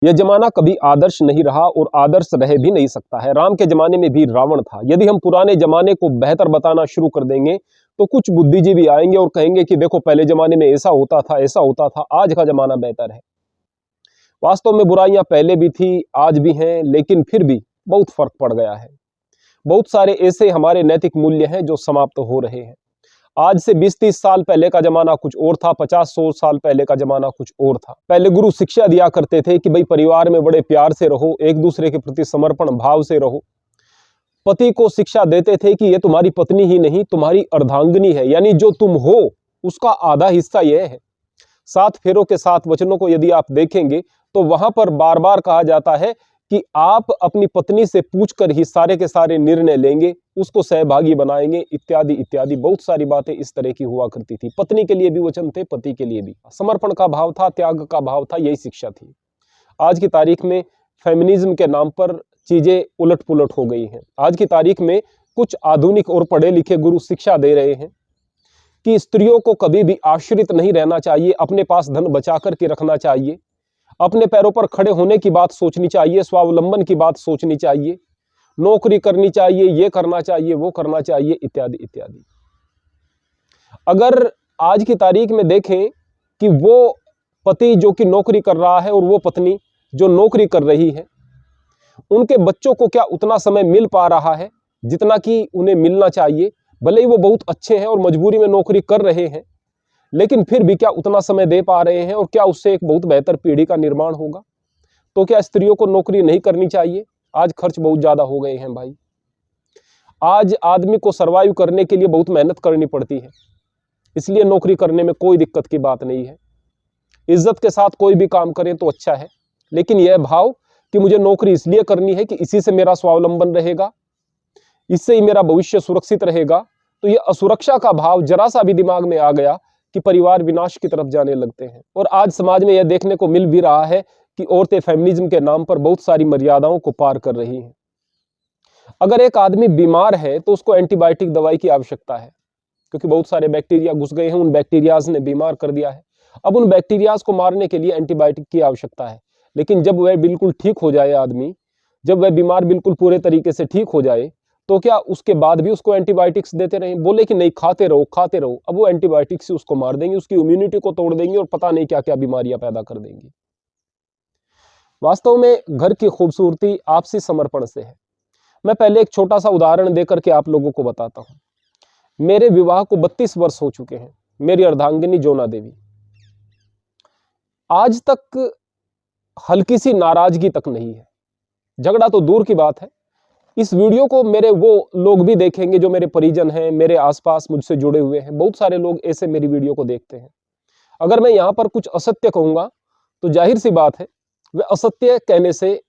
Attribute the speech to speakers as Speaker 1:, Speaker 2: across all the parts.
Speaker 1: यह जमाना कभी आदर्श नहीं रहा और आदर्श रह भी नहीं सकता है। राम के जमाने में भी रावण था। यदि हम पुराने जमाने को बेहतर बताना शुरू कर देंगे तो कुछ बुद्धिजीवी आएंगे और कहेंगे कि देखो पहले जमाने में ऐसा होता था, ऐसा होता था, आज का जमाना बेहतर है। वास्तव में बुराइयां पहले भी थी, आज भी हैं, लेकिन फिर भी बहुत फर्क पड़ गया है। बहुत सारे ऐसे हमारे नैतिक मूल्य हैं जो समाप्त हो रहे हैं। आज से 20-30 साल पहले का जमाना कुछ और था, 50-100 साल पहले का जमाना कुछ और था। पहले गुरु शिक्षा दिया करते थे कि भाई परिवार में बड़े प्यार से रहो, एक दूसरे के प्रति समर्पण भाव से रहो। पति को शिक्षा देते थे कि ये तुम्हारी पत्नी ही नहीं, तुम्हारी अर्धांगिनी है, यानी जो तुम हो उसका आधा हिस्सा यह है। 7 फेरों के 7 वचनों को यदि आप देखेंगे तो वहां पर बार बार कहा जाता है कि आप अपनी पत्नी से पूछकर ही सारे के सारे निर्णय लेंगे, उसको सहभागी बनाएंगे, इत्यादि इत्यादि। बहुत सारी बातें इस तरह की हुआ करती थी। पत्नी के लिए भी वचन थे, पति के लिए भी। समर्पण का भाव था, त्याग का भाव था, यही शिक्षा थी। आज की तारीख में फेमिनिज्म के नाम पर चीजें उलट पुलट हो गई हैं। आज की तारीख में कुछ आधुनिक और पढ़े लिखे गुरु शिक्षा दे रहे हैं कि स्त्रियों को कभी भी आश्रित नहीं रहना चाहिए, अपने पास धन बचा करके रखना चाहिए, अपने पैरों पर खड़े होने की बात सोचनी चाहिए, स्वावलंबन की बात सोचनी चाहिए, नौकरी करनी चाहिए, ये करना चाहिए, वो करना चाहिए, इत्यादि इत्यादि। अगर आज की तारीख में देखें कि वो पति जो कि नौकरी कर रहा है और वो पत्नी जो नौकरी कर रही है, उनके बच्चों को क्या उतना समय मिल पा रहा है जितना कि उन्हें मिलना चाहिए? भले ही वो बहुत अच्छे हैं और मजबूरी में नौकरी कर रहे हैं, लेकिन फिर भी क्या उतना समय दे पा रहे हैं? और क्या उससे एक बहुत बेहतर पीढ़ी का निर्माण होगा? तो क्या स्त्रियों को नौकरी नहीं करनी चाहिए? आज खर्च बहुत ज्यादा हो गए हैं भाई। आज आदमी को सरवाइव करने के लिए बहुत मेहनत करनी पड़ती है, इसलिए नौकरी करने में कोई दिक्कत की बात नहीं है। इज्जत के साथ कोई भी काम करें तो अच्छा है, लेकिन यह भाव कि मुझे नौकरी इसलिए करनी है कि इसी से मेरा स्वावलंबन रहेगा, इससे ही मेरा भविष्य सुरक्षित रहेगा, तो यह असुरक्षा का भाव जरा सा भी दिमाग में आ गया कि परिवार विनाश की तरफ जाने लगते हैं। और आज समाज में यह देखने को मिल भी रहा है कि औरतें फेमिनिज्म के नाम पर बहुत सारी मर्यादाओं को पार कर रही हैं। अगर एक आदमी बीमार है तो उसको एंटीबायोटिक दवाई की आवश्यकता है, क्योंकि बहुत सारे बैक्टीरिया घुस गए हैं, उन बैक्टीरियाज ने बीमार कर दिया है। अब उन बैक्टीरियाज को मारने के लिए एंटीबायोटिक की आवश्यकता है। लेकिन जब वह बिल्कुल ठीक हो जाए आदमी, जब वह बीमार बिल्कुल पूरे तरीके से ठीक हो जाए, तो क्या उसके बाद भी उसको एंटीबायोटिक्स देते रहें? बोले कि नहीं, खाते रहो खाते रहो। अब वो एंटीबायोटिक्स से उसको मार देंगे, उसकी इम्यूनिटी को तोड़ देंगे और पता नहीं क्या क्या बीमारियां पैदा कर देंगी। वास्तव में घर की खूबसूरती आपसी समर्पण से है। मैं पहले एक छोटा सा उदाहरण देकर के आप लोगों को बताता हूं। मेरे विवाह को 32 वर्ष हो चुके हैं। मेरी अर्धांगिनी जोना देवी, आज तक हल्की सी नाराजगी तक नहीं है। झगड़ा तो दूर की बात है। इस वीडियो को मेरे वो लोग भी देखेंगे जो मेरे परिजन हैं, मेरे आसपास मुझसे जुड़े हुए हैं। बहुत सारे लोग ऐसे मेरी वीडियो को देखते हैं। अगर मैं यहां पर कुछ असत्य कहूंगा तो जाहिर सी बात है वह असत्य कहने से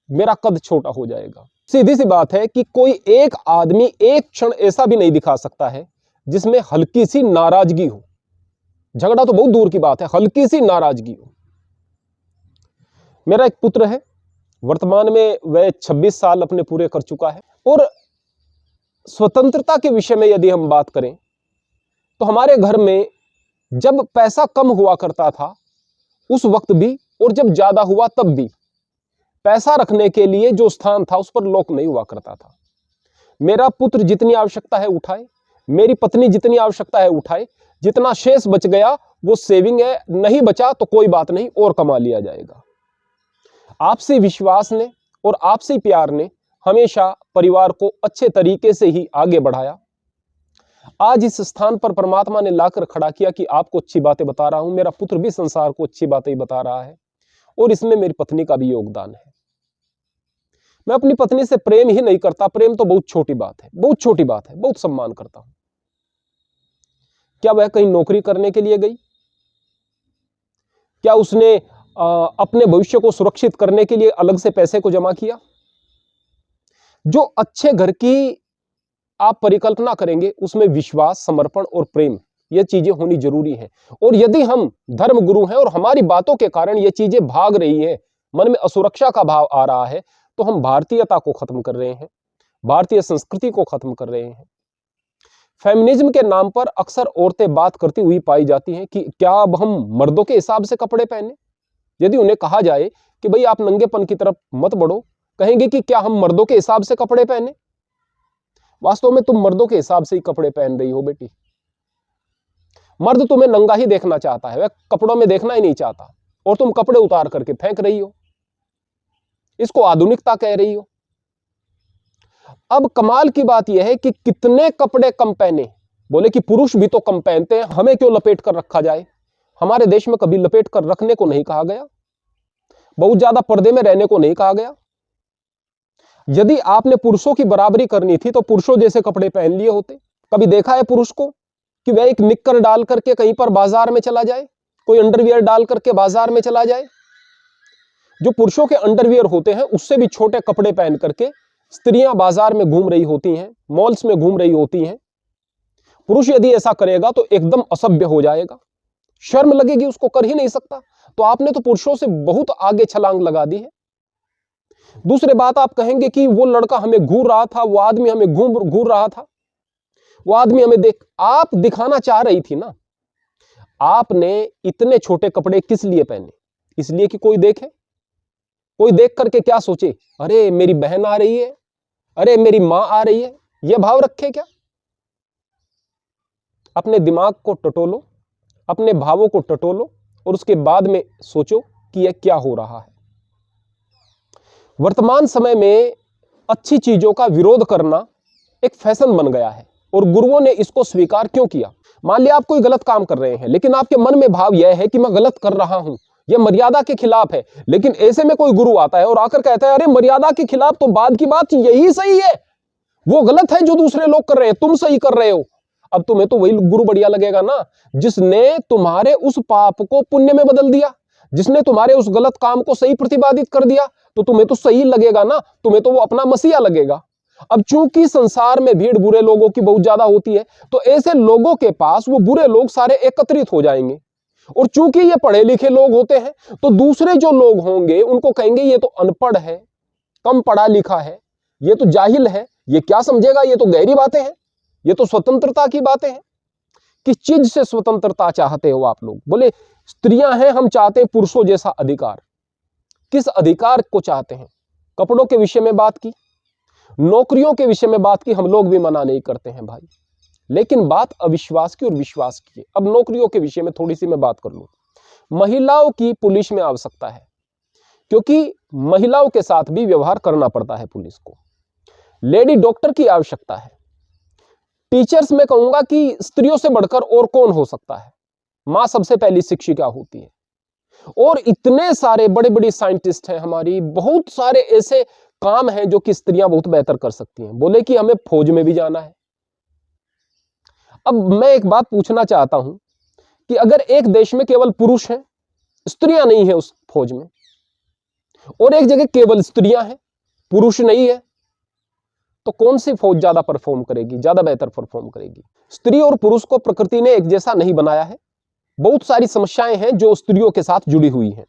Speaker 1: मेरा कद छोटा हो जाएगा। सीधी सी बात है कि कोई एक आदमी एक क्षण ऐसा भी नहीं दिखा सकता है जिसमें हल्की सी नाराजगी हो। झगड़ा तो बहुत दूर की बात है, हल्की सी नाराजगी हो। मेरा एक पुत्र है, वर्तमान में वह 26 साल अपने पूरे कर चुका है। और स्वतंत्रता के विषय में यदि हम बात करें तो हमारे घर में जब पैसा कम हुआ करता था उस वक्त भी, और जब ज्यादा हुआ तब भी, पैसा रखने के लिए जो स्थान था उस पर लॉक नहीं हुआ करता था। मेरा पुत्र जितनी आवश्यकता है उठाए, मेरी पत्नी जितनी आवश्यकता है उठाए, जितना शेष बच गया वो सेविंग है, नहीं बचा तो कोई बात नहीं, और कमा लिया जाएगा। आपसी विश्वास ने और आपसी प्यार ने हमेशा परिवार को अच्छे तरीके से ही आगे बढ़ाया। आज इस स्थान पर परमात्मा ने लाकर खड़ा किया कि आपको अच्छी बातें बता रहा हूं। मेरा पुत्र भी संसार को अच्छी बातें ही बता रहा है और इसमें मेरी पत्नी का भी योगदान है। मैं अपनी पत्नी से प्रेम ही नहीं करता, प्रेम तो बहुत छोटी बात है, बहुत छोटी बात है, बहुत सम्मान करता हूं। क्या वह कहीं नौकरी करने के लिए गई? क्या उसने अपने भविष्य को सुरक्षित करने के लिए अलग से पैसे को जमा किया? जो अच्छे घर की आप परिकल्पना करेंगे उसमें विश्वास, समर्पण और प्रेम, ये चीजें होनी जरूरी है। और यदि हम धर्म गुरु हैं और हमारी बातों के कारण ये चीजें भाग रही है, मन में असुरक्षा का भाव आ रहा है, तो हम भारतीयता को खत्म कर रहे हैं, भारतीय संस्कृति को खत्म कर रहे हैं। फेमिनिज्म के नाम पर अक्सर औरतें बात करती हुई पाई जाती हैं कि क्या अब हम मर्दों के हिसाब से कपड़े पहने? यदि उन्हें कहा जाए कि भाई आप नंगेपन की तरफ मत बढ़ो, कहेंगे कि क्या हम मर्दों के हिसाब से कपड़े पहने? वास्तव में तुम मर्दों के हिसाब से ही कपड़े पहन रही हो बेटी। मर्द तुम्हें नंगा ही देखना चाहता है, वह कपड़ों में देखना ही नहीं चाहता, और तुम कपड़े उतार करके फेंक रही हो, इसको आधुनिकता कह रही हो। अब कमाल की बात यह है कि कितने कपड़े कम पहने, बोले कि पुरुष भी तो कम पहनते हैं, हमें क्यों लपेट कर रखा जाए? हमारे देश में कभी लपेट कर रखने को नहीं कहा गया, बहुत ज्यादा पर्दे में रहने को नहीं कहा गया। यदि आपने पुरुषों की बराबरी करनी थी तो पुरुषों जैसे कपड़े पहन लिए होते। कभी देखा है पुरुष को कि वह एक निक्कर डाल करके कहीं पर बाजार में चला जाए, कोई अंडरवियर डाल करके बाजार में चला जाए? जो पुरुषों के अंडरवियर होते हैं उससे भी छोटे कपड़े पहन करके स्त्रियां बाजार में घूम रही होती हैं, मॉल्स में घूम रही होती हैं। पुरुष यदि ऐसा करेगा तो एकदम असभ्य हो जाएगा, शर्म लगेगी, उसको कर ही नहीं सकता। तो आपने तो पुरुषों से बहुत आगे छलांग लगा दी है। दूसरी बात, आप कहेंगे कि वो लड़का हमें घूर रहा था, वो आदमी हमें घूर रहा था, वो आदमी हमें आप दिखाना चाह रही थी ना। आपने इतने छोटे कपड़े किस लिए पहने? इसलिए कि कोई देखे, कोई देख करके क्या सोचे, अरे मेरी बहन आ रही है, अरे मेरी मां आ रही है, यह भाव रखे क्या? अपने दिमाग को टटोलो, अपने भावों को टटोलो, और उसके बाद में सोचो कि यह क्या हो रहा है। वर्तमान समय में अच्छी चीजों का विरोध करना एक फैशन बन गया है, और गुरुओं ने इसको स्वीकार क्यों किया? मान लिया आप कोई गलत काम कर रहे हैं, लेकिन आपके मन में भाव यह है कि मैं गलत कर रहा हूं, यह मर्यादा के खिलाफ है, लेकिन ऐसे में कोई गुरु आता है और आकर कहता है अरे मर्यादा के खिलाफ तो बाद की बात, यही सही है, वो गलत है जो दूसरे लोग कर रहे हैं, तुम सही कर रहे हो। अब तुम्हें तो वही गुरु बढ़िया लगेगा ना, जिसने तुम्हारे उस पाप को पुण्य में बदल दिया, जिसने तुम्हारे उस गलत काम को सही प्रतिपादित कर दिया, तो तुम्हें तो सही लगेगा ना, तुम्हें तो वो अपना मसीहा लगेगा। अब चूंकि संसार में भीड़ बुरे लोगों की बहुत ज्यादा होती है, तो ऐसे लोगों के पास वो बुरे लोग सारे एकत्रित हो जाएंगे, और चूंकि ये पढ़े लिखे लोग होते हैं, तो दूसरे जो लोग होंगे उनको कहेंगे ये तो अनपढ़ है, कम पढ़ा लिखा है, ये तो जाहिल है, ये क्या समझेगा, ये तो गहरी बातें हैं, ये तो स्वतंत्रता की बातें हैं। किस चीज से स्वतंत्रता चाहते हो आप लोग? बोले स्त्रियां हैं, हम चाहते हैं पुरुषों जैसा अधिकार। किस अधिकार को चाहते हैं? कपड़ों के विषय में बात की, नौकरियों के विषय में बात की, हम लोग भी मना नहीं करते हैं भाई, लेकिन बात अविश्वास की और विश्वास की है। अब नौकरियों के विषय में थोड़ी सी मैं बात कर लूं। महिलाओं की पुलिस में आवश्यकता है, क्योंकि महिलाओं के साथ भी व्यवहार करना पड़ता है पुलिस को। लेडी डॉक्टर की आवश्यकता है। टीचर्स में कहूंगा कि स्त्रियों से बढ़कर और कौन हो सकता है, मां सबसे पहली शिक्षिका होती है। और इतने सारे बड़े बड़े साइंटिस्ट हैं हमारी, बहुत सारे ऐसे काम हैं जो कि स्त्रियां बहुत बेहतर कर सकती हैं। बोले कि हमें फौज में भी जाना है। अब मैं एक बात पूछना चाहता हूं कि अगर एक देश में केवल पुरुष हैं, स्त्रियां नहीं है उस फौज में, और एक जगह केवल स्त्रियां हैं, पुरुष नहीं है, तो कौन सी फौज ज्यादा परफॉर्म करेगी, ज्यादा बेहतर परफॉर्म करेगी? स्त्री और पुरुष को प्रकृति ने एक जैसा नहीं बनाया है। बहुत सारी समस्याएं हैं जो स्त्रियों के साथ जुड़ी हुई हैं।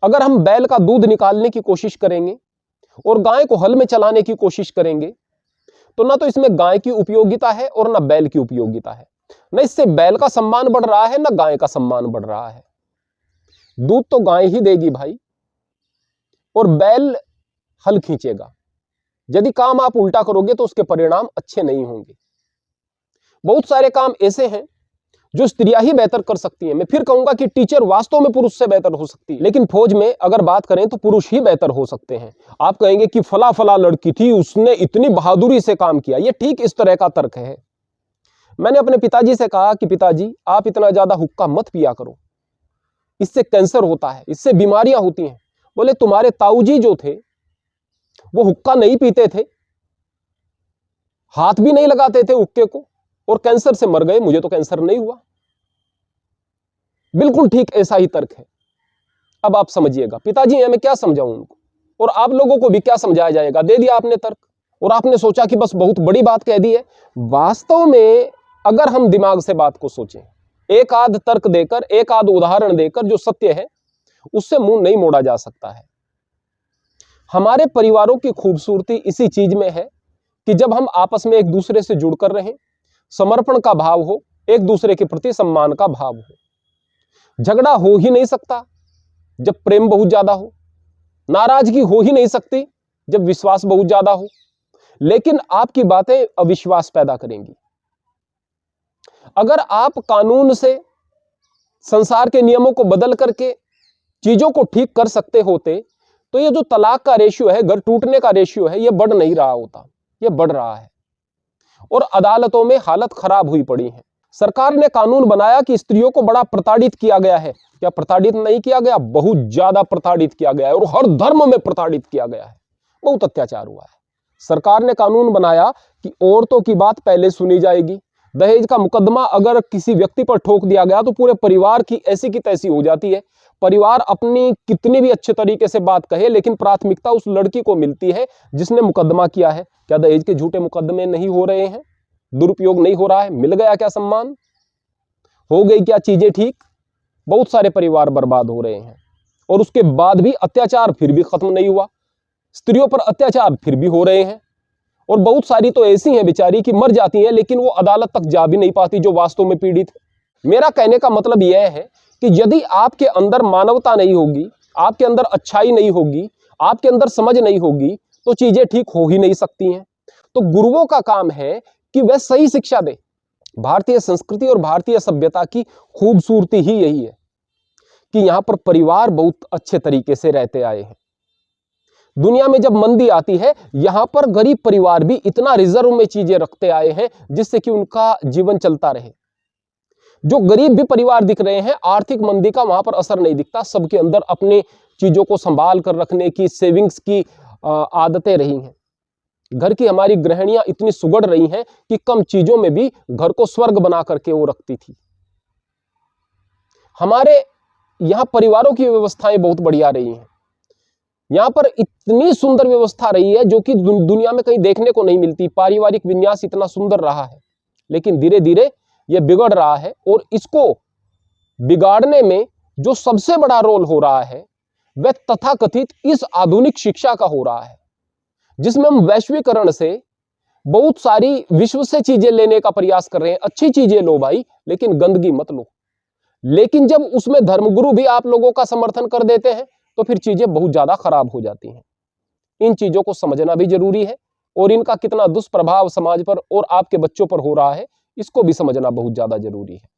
Speaker 1: अगर हम बैल का दूध निकालने की कोशिश करेंगे और गाय को हल में चलाने की कोशिश करेंगे, तो ना तो इसमें गाय की उपयोगिता है और ना बैल की उपयोगिता है। ना इससे बैल का सम्मान बढ़ रहा है, ना गाय का सम्मान बढ़ रहा है। दूध तो गाय ही देगी भाई, और बैल हल खींचेगा। यदि काम आप उल्टा करोगे तो उसके परिणाम अच्छे नहीं होंगे। बहुत सारे काम ऐसे हैं जो स्त्रियां ही बेहतर कर सकती हैं। मैं फिर कहूंगा कि टीचर वास्तव में पुरुष से बेहतर हो सकती है, लेकिन फौज में अगर बात करें तो पुरुष ही बेहतर हो सकते हैं। आप कहेंगे कि फला फला लड़की थी, उसने इतनी बहादुरी से काम किया, ये ठीक इस तरह का तर्क है। मैंने अपने पिताजी से कहा कि पिताजी आप इतना ज्यादा हुक्का मत पिया करो, इससे कैंसर होता है, इससे बीमारियां होती हैं। बोले तुम्हारे ताऊजी जो थे वो हुक्का नहीं पीते थे, हाथ भी नहीं लगाते थे हुक्के को, और कैंसर से मर गए, मुझे तो कैंसर नहीं हुआ। बिल्कुल ठीक ऐसा ही तर्क है। अब आप समझिएगा, पिताजी हैं, मैं क्या समझाऊं उनको, और आप लोगों को भी क्या समझाया जाएगा? दे दिया आपने तर्क, और आपने सोचा कि बस बहुत बड़ी बात कह दी है। वास्तव में अगर हम दिमाग से बात को सोचें, एक आध तर्क देकर, एक आध उदाहरण देकर जो सत्य है उससे मुंह नहीं मोड़ा जा सकता है। हमारे परिवारों की खूबसूरती इसी चीज में है कि जब हम आपस में एक दूसरे से जुड़कर रहें, समर्पण का भाव हो, एक दूसरे के प्रति सम्मान का भाव हो। झगड़ा हो ही नहीं सकता जब प्रेम बहुत ज्यादा हो, नाराजगी हो ही नहीं सकती जब विश्वास बहुत ज्यादा हो, लेकिन आपकी बातें अविश्वास पैदा करेंगी। अगर आप कानून से, संसार के नियमों को बदल करके चीजों को ठीक कर सकते होते तो ये जो तलाक का रेशियो है, घर टूटने का रेशियो है, ये बढ़ नहीं रहा होता, ये बढ़ रहा है और अदालतों में हालत खराब हुई पड़ी है। सरकार ने कानून बनाया कि स्त्रियों को बड़ा प्रताड़ित किया गया है। क्या प्रताड़ित नहीं किया गया? बहुत ज्यादा प्रताड़ित किया गया है और हर धर्म में प्रताड़ित किया गया है, बहुत अत्याचार हुआ है। सरकार ने कानून बनाया कि औरतों की बात पहले सुनी जाएगी। दहेज का मुकदमा अगर किसी व्यक्ति पर ठोक दिया गया तो पूरे परिवार की ऐसी की तैसी हो जाती है। परिवार अपनी कितनी भी अच्छे तरीके से बात कहे, लेकिन प्राथमिकता उस लड़की को मिलती है जिसने मुकदमा किया है। क्या दहेज के झूठे मुकदमे नहीं हो रहे हैं? दुरुपयोग नहीं हो रहा है? मिल गया क्या सम्मान? हो गई क्या चीजें ठीक? बहुत सारे परिवार बर्बाद हो रहे हैं और उसके बाद भी अत्याचार फिर भी खत्म नहीं हुआ। स्त्रियों पर अत्याचार फिर भी हो रहे हैं और बहुत सारी तो ऐसी हैं बेचारी कि मर जाती हैं, लेकिन वो अदालत तक जा भी नहीं पाती जो वास्तव में पीड़ित है। मेरा कहने का मतलब यह है कि यदि आपके अंदर मानवता नहीं होगी, आपके अंदर अच्छाई नहीं होगी, आपके अंदर समझ नहीं होगी, तो चीजें ठीक हो ही नहीं सकती हैं। तो गुरुओं का काम है कि वह सही शिक्षा दे। भारतीय संस्कृति और भारतीय सभ्यता की खूबसूरती ही यही है कि यहाँ पर परिवार बहुत अच्छे तरीके से रहते आए हैं। दुनिया में जब मंदी आती है, यहां पर गरीब परिवार भी इतना रिजर्व में चीजें रखते आए हैं जिससे कि उनका जीवन चलता रहे। जो गरीब भी परिवार दिख रहे हैं, आर्थिक मंदी का वहां पर असर नहीं दिखता। सबके अंदर अपने चीजों को संभाल कर रखने की, सेविंग्स की आदतें रही हैं। घर की हमारी गृहिणियां इतनी सुगढ़ रही हैं कि कम चीजों में भी घर को स्वर्ग बना करके वो रखती थी। हमारे यहाँ परिवारों की व्यवस्थाएं बहुत बढ़िया रही हैं। यहाँ पर इतनी सुंदर व्यवस्था रही है जो कि दुनिया में कहीं देखने को नहीं मिलती। पारिवारिक विन्यास इतना सुंदर रहा है, लेकिन धीरे धीरे यह बिगड़ रहा है और इसको बिगाड़ने में जो सबसे बड़ा रोल हो रहा है वह तथाकथित इस आधुनिक शिक्षा का हो रहा है, जिसमें हम वैश्वीकरण से बहुत सारी विश्व से चीजें लेने का प्रयास कर रहे हैं। अच्छी चीजें लो भाई, लेकिन गंदगी मत लो। लेकिन जब उसमें धर्मगुरु भी आप लोगों का समर्थन कर देते हैं तो फिर चीजें बहुत ज्यादा खराब हो जाती हैं। इन चीजों को समझना भी जरूरी है और इनका कितना दुष्प्रभाव समाज पर और आपके बच्चों पर हो रहा है, इसको भी समझना बहुत ज्यादा जरूरी है।